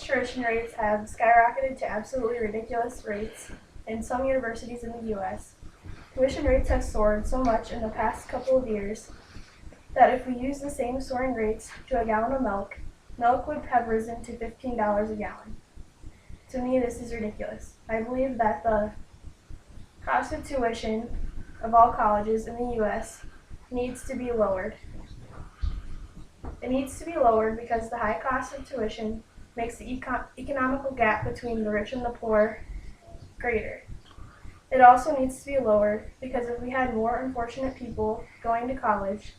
college tuition rates have skyrocketed to absolutely ridiculous rates in some universities in the U.S. Tuition rates have soared so much in the past couple of years that if we use the same soaring rates to a gallon of milk, milk would have risen to $15 a gallon. To me, this is ridiculous. I believe that the cost of tuition of all colleges in the U.S. needs to be lowered. It needs to be lowered because the high cost of tuition makes the economical gap between the rich and the poor greater. It also needs to be lowered because if we had more unfortunate people going to college,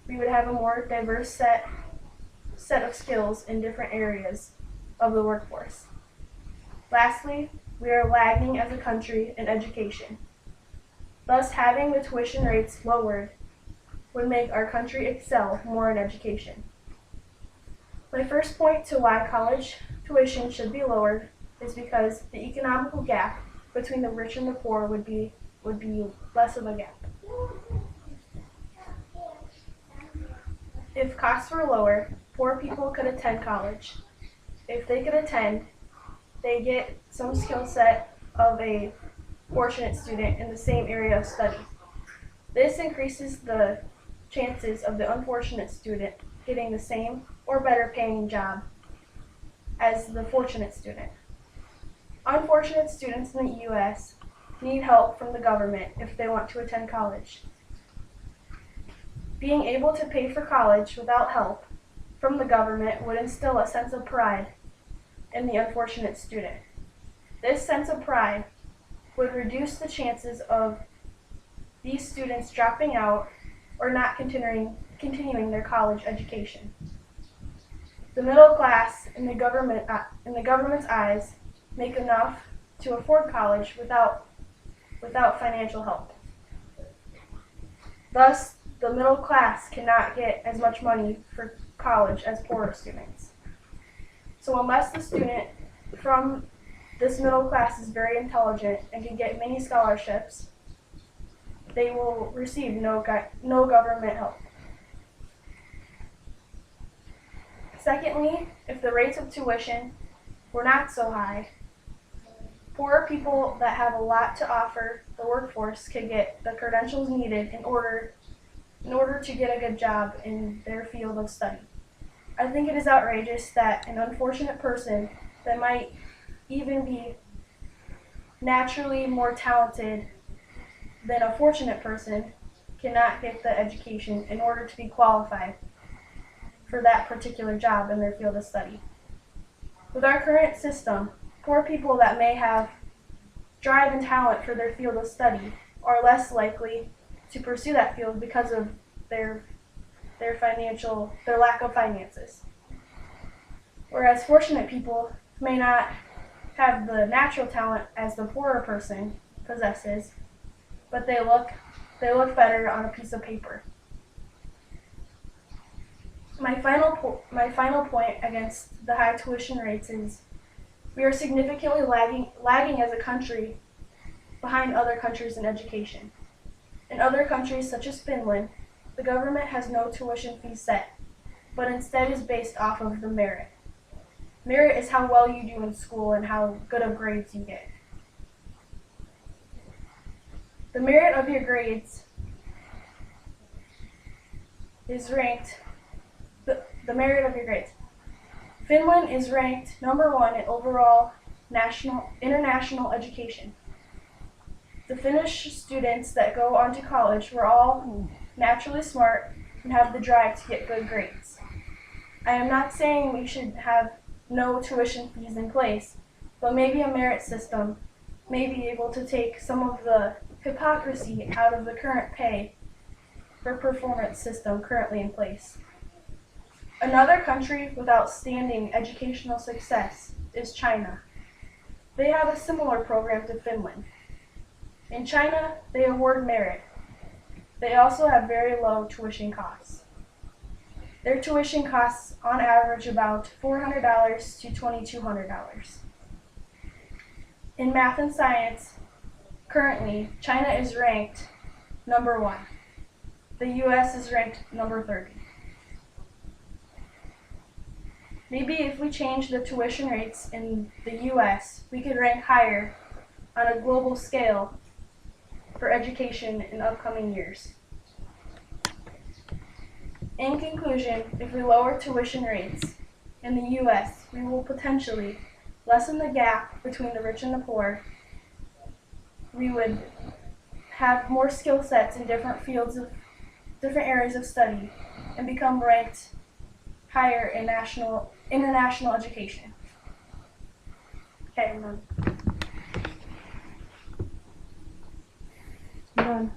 we would have a more diverse set of skills in different areas of the workforce. Lastly, we are lagging as a country in education. Thus, having the tuition rates lowered would make our country excel more in education. My first point to why college tuition should be lowered is because the economical gap between the rich and the poor would be less of a gap. If costs were lower, poor people could attend college. If they could attend, they get some skill set of a fortunate student in the same area of study. This increases the chances of the unfortunate student getting the same or better paying job as the fortunate student. Unfortunate students in the U.S. need help from the government if they want to attend college. Being able to pay for college without help from the government would instill a sense of pride in the unfortunate student. This sense of pride would reduce the chances of these students dropping out or not continuing their college education. The middle class in the government's eyes make enough to afford college without financial help. Thus, the middle class cannot get as much money for college as poorer students. So unless the student from this middle class is very intelligent and can get many scholarships, they will receive no government help. Secondly, if the rates of tuition were not so high, poorer people that have a lot to offer the workforce could get the credentials needed in order to get a good job in their field of study. I think it is outrageous that an unfortunate person that might even be naturally more talented than a fortunate person cannot get the education in order to be qualified for that particular job in their field of study. With our current system, poor people that may have drive and talent for their field of study are less likely to pursue that field because of their lack of finances. Whereas fortunate people may not have the natural talent as the poorer person possesses, but they look better on a piece of paper. My final point against the high tuition rates is we are significantly lagging as a country behind other countries in education. In other countries such as Finland, the government has no tuition fee set, but instead is based off of the merit. Merit is how well you do in school and how good of grades you get. The merit of your grades is ranked, the merit of your grades. Finland is ranked #1 in overall international education. The Finnish students that go on to college were all naturally smart and have the drive to get good grades. I am not saying we should have no tuition fees in place, but maybe a merit system may be able to take some of the hypocrisy out of the current pay for performance system currently in place. Another country with outstanding educational success is China. They have a similar program to Finland. In China, they award merit. They also have very low tuition costs. Their tuition costs on average about $400 to $2,200. In math and science, currently, China is ranked #1. The U.S. is ranked #30. Maybe if we change the tuition rates in the US, we could rank higher on a global scale for education in upcoming years. In conclusion, if we lower tuition rates in the US, we will potentially lessen the gap between the rich and the poor. We would have more skill sets in different fields of different areas of study and become ranked higher in international education. Okay, I'm done. Done.